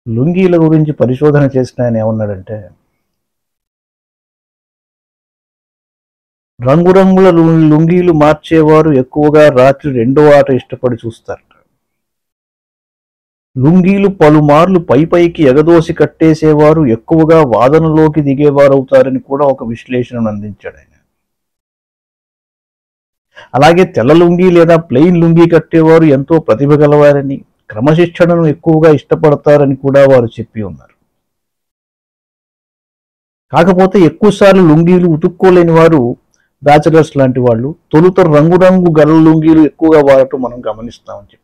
లుంగీల గురించి పరిశోధన చేసిన ఆయన ఏమన్నాడంటే, రంగురంగుల లుంగీలు మార్చేవారు ఎక్కువగా రాత్రి రెండో ఆట ఇష్టపడి చూస్తారు. లుంగీలు పలుమార్లు పైకి ఎగదోసి కట్టేసేవారు ఎక్కువగా వాదనలోకి దిగేవారవుతారని కూడా ఒక విశ్లేషణను అందించాడు ఆయన. అలాగే తెల్ల లుంగీ లేదా ప్లెయిన్ లుంగీ కట్టేవారు ఎంతో ప్రతిభ గలవారని, క్రమశిక్షణను ఎక్కువగా ఇష్టపడతారని కూడా వారు చెప్పి ఉన్నారు. కాకపోతే ఎక్కువసార్లు లుంగీలు ఉతుక్కోలేని వారు, బ్యాచిలర్స్ లాంటి వాళ్ళు తొలుత రంగురంగు గల లుంగీలు ఎక్కువగా వాడటం మనం గమనిస్తామని చెప్పి.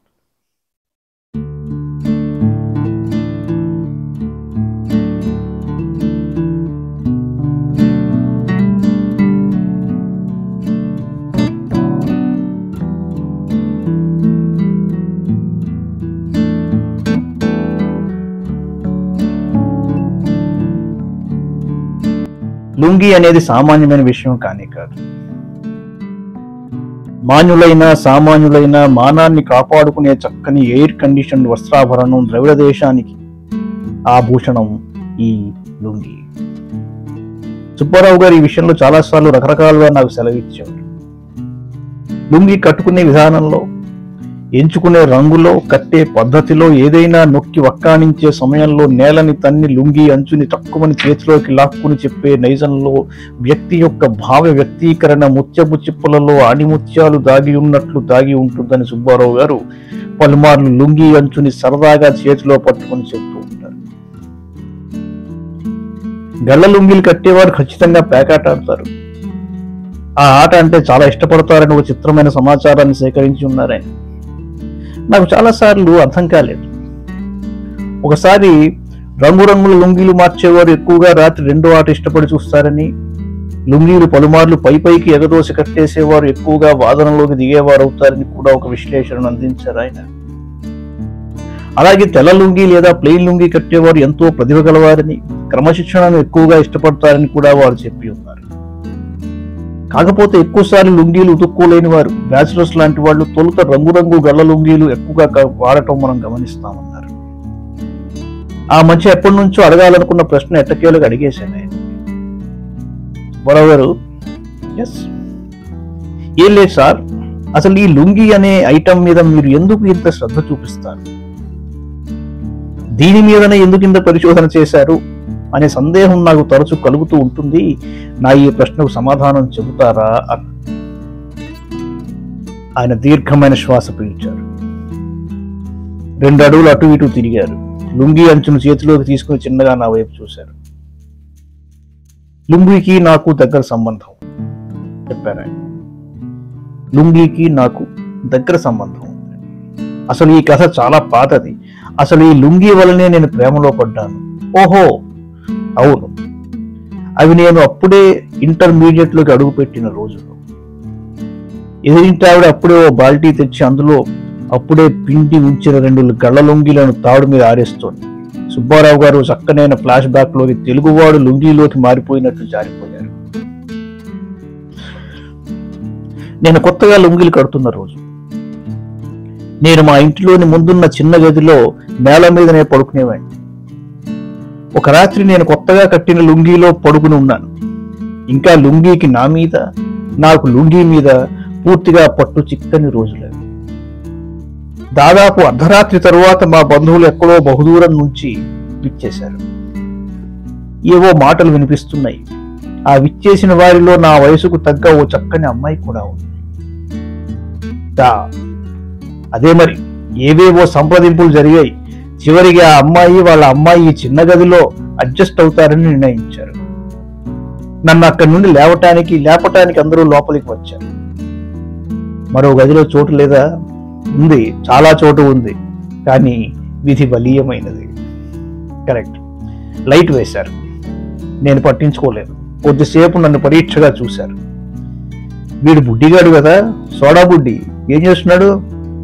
లుంగీ అనేది సామాన్యమైన విషయం కానే కాదు. మాన్యులైన సామాన్యులైన మానాన్ని కాపాడుకునే చక్కని ఎయిర్ కండిషన్ వస్త్రాభరణం ద్రవిడ దేశానికి ఆభూషణం ఈ లుంగీ. సుబ్బారావు గారు ఈ విషయంలో చాలాసార్లు రకరకాలుగా నాకు సెలవిచ్చేవారు. లుంగీ కట్టుకునే విధానంలో, ఎంచుకునే రంగులో, కట్టే పద్ధతిలో, ఏదైనా నొక్కి వక్కానించే సమయంలో నేలని తన్ని లుంగీ అంచుని తక్కువని చేతిలోకి లాక్కుని చెప్పే నైజంలో, వ్యక్తి యొక్క భావ వ్యక్తీకరణ ముత్యపు చిప్పులలో ఆణిముత్యాలు దాగి ఉన్నట్లు దాగి ఉంటుందని సుబ్బారావు గారు పలుమార్లు లుంగీ అంచుని సరదాగా చేతిలో పట్టుకుని చెప్తూ ఉంటారు. గళ్ళ లుంగీలు కట్టేవారు ఖచ్చితంగా పేకాట ఆడతారు. ఆ ఆట అంటే చాలా ఇష్టపడతారని ఒక చిత్రమైన సమాచారాన్ని సేకరించి ఉన్నారాయన. నాకు చాలాసార్లు అర్థం కాలేదు. ఒకసారి రంగురంగుల లుంగీలు మార్చేవారు ఎక్కువగా రాత్రి రెండో ఆట ఇష్టపడి చూస్తారని, లుంగీలు పలుమార్లు పైకి ఎగదోసి కట్టేసేవారు ఎక్కువగా వాదనలోకి దిగేవారు అవుతారని కూడా ఒక విశ్లేషణను అందించారు ఆయన. అలాగే తెల్ల లుంగీ లేదా ప్లెయిన్ లుంగీ కట్టేవారు ఎంతో ప్రతిభ గలవారని, క్రమశిక్షణను ఎక్కువగా ఇష్టపడతారని కూడా వారు చెప్పి ఉన్నారు. కాకపోతే ఎక్కువసార్లు లుంగీలు ఉతుక్కోలేని వారు, బ్యాచిలర్స్ లాంటి వాళ్ళు తొలుత రంగురంగు గళ్ళ లుంగీలు ఎక్కువగా వాడటం మనం గమనిస్తామన్నారు. ఆ మధ్య ఎప్పటి నుంచో అడగాలనుకున్న ప్రశ్న ఎట్టకేలకు అడిగేశాను ఆయన. బరాబరు ఎస్, ఏం లేదు సార్, అసలు ఈ లుంగీ అనే ఐటమ్ మీద మీరు ఎందుకు ఇంత శ్రద్ధ చూపిస్తారు, దీని మీదనే ఎందుకు ఇంత పరిశోధన చేశారు అనే సందేహం నాకు తరచు కలుగుతూ ఉంటుంది. నా ఈ ప్రశ్నకు సమాధానం చెబుతారా అన్న. ఆయన దీర్ఘమైన శ్వాస పీల్చారు. 2 అడుగులు అటు ఇటు తిరిగారు. లుంగీ అంచును చేతిలోకి తీసుకుని చిన్నగా నా వైపు చూశారు. లుంగీకి నాకు దగ్గర సంబంధం చెప్పారు ఆయన. లుంగీకి నాకు దగ్గర సంబంధం ఉంది. అసలు ఈ కథ చాలా పాతది. అసలు ఈ లుంగీ వల్లనే నేను ప్రేమలో పడ్డాను. ఓహో అవును, అవి నేను అప్పుడే ఇంటర్మీడియట్ లోకి అడుగు పెట్టిన రోజులు. ఎదిరింటి ఆవిడ అప్పుడే ఓ బాల్టీ తెచ్చి అందులో అప్పుడే పిండి ఉంచిన 2 గళ్ళ లుంగీలను తాడు మీద ఆరేస్తోంది. సుబ్బారావు గారు చక్కనైన ఫ్లాష్ బ్యాక్ లోకి తెలుగువాడు లుంగీలోకి మారిపోయినట్లు జారిపోయారు. నేను కొత్తగా లుంగీలు కడుతున్న రోజు. నేను మా ఇంటిలోని ముందున్న చిన్న గదిలో నేల మీదనే పడుకునేవాడిని. ఒక రాత్రి నేను కొత్తగా కట్టిన లుంగీలో పడుకుని ఉన్నాను. ఇంకా లుంగీకి నా మీద, నాకు లుంగీ మీద పూర్తిగా పట్టు చిక్కని రోజులవి. దాదాపు అర్ధరాత్రి తరువాత మా బంధువులు ఎక్కడో బహుదూరం నుంచి విచ్చేశారు. ఏవో మాటలు వినిపిస్తున్నాయి. ఆ విచ్చేసిన వారిలో నా వయసుకు తగ్గ ఓ చక్కని అమ్మాయి కూడా ఉంది. అదే మరి, ఏవేవో సంప్రదింపులు జరిగాయి. చివరికి ఆ అమ్మాయి వాళ్ళ అమ్మాయి ఈ చిన్న గదిలో అడ్జస్ట్ అవుతారని నిర్ణయించారు. నన్ను అక్కడి నుండి లేపటానికి అందరూ లోపలికి వచ్చారు. మరో గదిలో చోటు లేదా? ఉంది, చాలా చోటు ఉంది. కానీ విధి బలీయమైనది. కరెక్ట్, లైట్ వేశారు. నేను పట్టించుకోలేదు. కొద్దిసేపు నన్ను పరీక్షగా చూశారు. వీడు బుడ్డిగాడు కదా, సోడా బుడ్డి, ఏం చేస్తున్నాడు?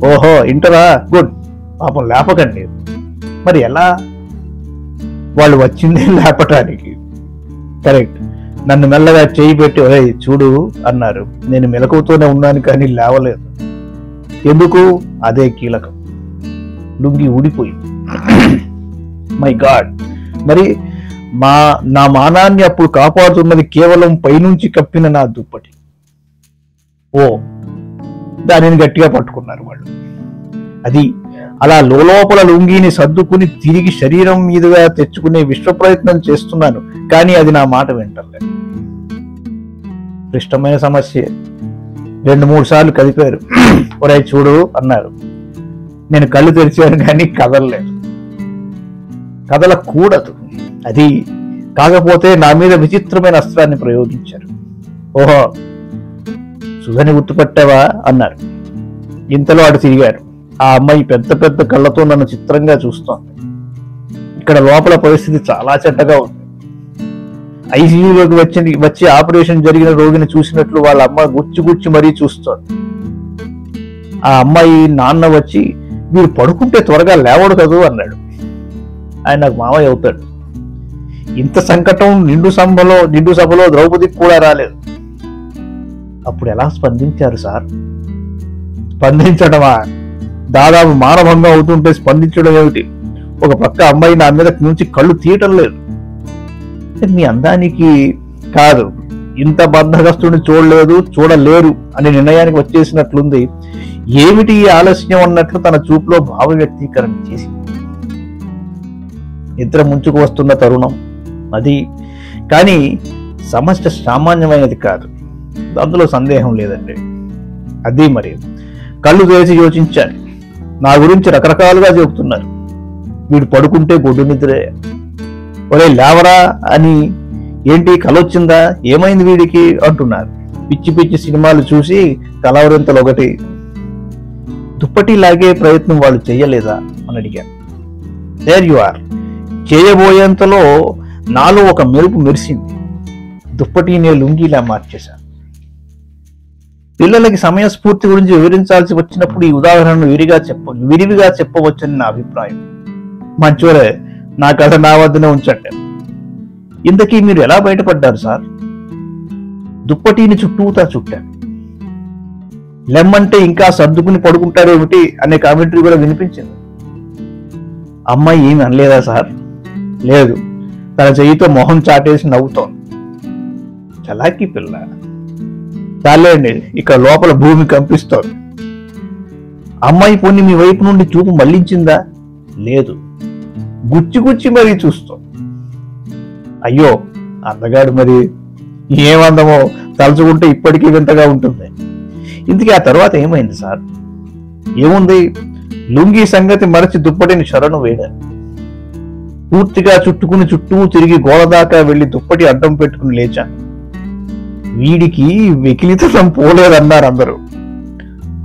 ఓహో ఇంటరా, గుడ్, పాపం లేపకండి. మరి ఎలా? వాళ్ళు వచ్చిందే లేపటానికి. కరెక్ట్. నన్ను మెల్లగా చేయి పెట్టి చూడు అన్నారు. నేను మెలకువతోనే ఉన్నాను కానీ లేవలేదు. ఎందుకు? అదే కీలకం. లుంగి ఊడిపోయింది. మై గాడ్, మరి నా మానాన్ని అప్పుడు కాపాడుతున్నది కేవలం పైనుంచి కప్పిన నా దుప్పటి. ఓ, దానిని గట్టిగా పట్టుకున్నారు వాళ్ళు. అది అలా లోపల లుంగీని సర్దుకుని తిరిగి శరీరం మీదుగా తెచ్చుకునే విశ్వ ప్రయత్నం చేస్తున్నాను, కానీ అది నా మాట వింటలేదు. క్లిష్టమైన సమస్య. 2-3 సార్లు కదిపారు. ఒరే చూడు అన్నారు. నేను కళ్ళు తెరిచాను కానీ కదలలేదు. కదలకూడదు. అది కాకపోతే నా మీద విచిత్రమైన అస్త్రాన్ని ప్రయోగించారు. ఓహో, సుధని గుర్తుపట్టావా అన్నారు. ఇంతలో అటు తిరిగారు. ఆ అమ్మాయి పెద్ద పెద్ద కళ్ళతో నన్ను చిత్రంగా చూస్తోంది. ఇక్కడ లోపల పరిస్థితి చాలా చెడ్డగా ఉంది. ఐసీయూలోకి వచ్చి ఆపరేషన్ జరిగిన రోగిని చూసినట్లు వాళ్ళ అమ్మ గుచ్చి మరీ చూస్తోంది. ఆ అమ్మాయి నాన్న వచ్చి, మీరు పడుకుంటే త్వరగా లేవడు కదూ అన్నాడు. ఆయన నాకు మామయ్య అవుతాడు. ఇంత సంకటం నిండు సభలో ద్రౌపదికి కూడా రాలేదు. అప్పుడు ఎలా స్పందించారు సార్? స్పందించడమా? దాదాపు మానభంగం అవుతుంటే స్పందించడం ఏమిటి? ఒక పక్క అమ్మాయి నా మీద నుంచి కళ్ళు తీయటం లేదు. మీ అందానికి కాదు, ఇంత బద్ధగస్తుని చూడలేరు అనే నిర్ణయానికి వచ్చేసినట్లుంది. ఏమిటి ఈ ఆలస్యం అన్నట్లు తన చూపులో భావ వ్యక్తీకరణ చేసి, నిద్ర ముంచుకు వస్తున్న తరుణం అది. కానీ సమస్య సామాన్యమైనది కాదు, అందులో సందేహం లేదండి. అది మరి కళ్ళు తెరిచి యోచించాను. నా గురించి రకరకాలుగా చెబుతున్నారు. వీడు పడుకుంటే గొడ్డు నిద్రే. ఒరే లేవరా అని. ఏంటి కలొచ్చిందా, ఏమైంది వీడికి అంటున్నారు. పిచ్చి పిచ్చి సినిమాలు చూసి కలవరింతలు ఒకటి. దుప్పటి లాగే ప్రయత్నం వాళ్ళు చెయ్యలేదా అని అడిగాను. There you are. చేయబోయేంతలో నాలో ఒక మెరుపు మెరిసింది. దుప్పటి నేను లుంగిలా మార్చేశాను. పిల్లలకి సమయస్ఫూర్తి గురించి వివరించాల్సి వచ్చినప్పుడు ఈ ఉదాహరణను విరివిగా చెప్పవచ్చని నా అభిప్రాయం. మంచోరే, నా కథ నా వద్దనే ఉంచండి. ఇంతకీ మీరు ఎలా బయటపడ్డారు సార్? దుప్పటిని చుట్టూతా చుట్టాను. లెమ్మంటే ఇంకా సర్దుకుని పడుకుంటారేమిటి అనే కామెంటరీ కూడా వినిపించింది. అమ్మాయి ఏమి అనలేదా సార్? లేదు, తన చెయ్యితో మొహం చాటేసి నవ్వుతోంది. చలాకీ పిల్ల. చాలేండి, ఇక్కడ లోపల భూమి కంపిస్తోంది. అమ్మాయి పోనీ మీ వైపు నుండి చూపు మళ్లించిందా? లేదు, గుచ్చి మరీ చూస్తోంది. అయ్యో అందగాడు, మరి ఏమందమో తలుచుకుంటే ఇప్పటికీ వింతగా ఉంటుంది. ఇందుకే ఆ తర్వాత ఏమైంది సార్? ఏముంది, లుంగీ సంగతి మరచి దుప్పటిని శరణు వేడాను. పూర్తిగా చుట్టూ తిరిగి గోడ దాకా వెళ్లి దుప్పటి అడ్డం పెట్టుకుని లేచాను. వీడికి వెకిలితనం పోలేదన్నారు అందరూ.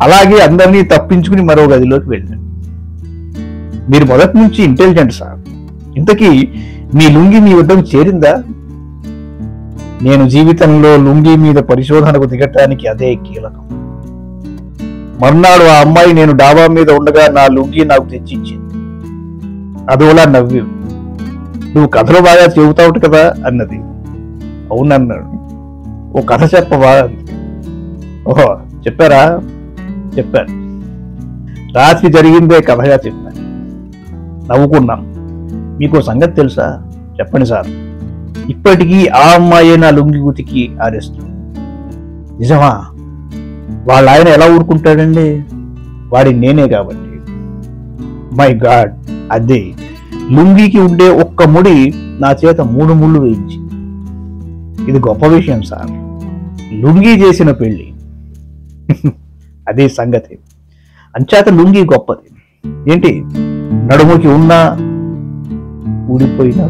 అలాగే అందరినీ తప్పించుకుని మరో గదిలోకి వెళ్ళాను. మీరు మొదటి నుంచి ఇంటెలిజెంట్ సార్. ఇంతకీ మీ లుంగి మీ వద్దకు చేరిందా? నేను జీవితంలో లుంగి మీద పరిశోధనకు దిగటానికి అదే కీలకం. మర్నాడు ఆ అమ్మాయి నేను డాబా మీద ఉండగా నా లుంగి నాకు తెచ్చిచ్చింది. అదోలా నవ్వి, నువ్వు కథలు బాగా చెబుతావుట కదా అన్నది. అవునన్నాడు. ఓ కథ చెప్పవా? ఓహో చెప్పారా? చెప్పాను. రాత్రి జరిగిందే కథగా చెప్పాను. నవ్వుకున్నాం. మీకు సంగతి తెలుసా? చెప్పండి సార్. ఇప్పటికీ ఆ అమ్మాయే నా లుంగి ఉతికి ఆరేస్తుంది. నిజమా? వాళ్ళ ఆయన ఎలా ఊరుకుంటాడండి? వాడి నేనే కాబట్టి. మై గాడ్, అదే లుంగికి ఉండే ఒక్క ముడి నా చేత 3 ముళ్ళు వేయించి. ఇది గొప్ప విషయం సార్. లుంగి చేసిన పెళ్లి. అదే సంగతి. అంచేత లుంగి గొప్పది. ఏంటి, నడుముకి ఉన్నా ఊడిపోయినా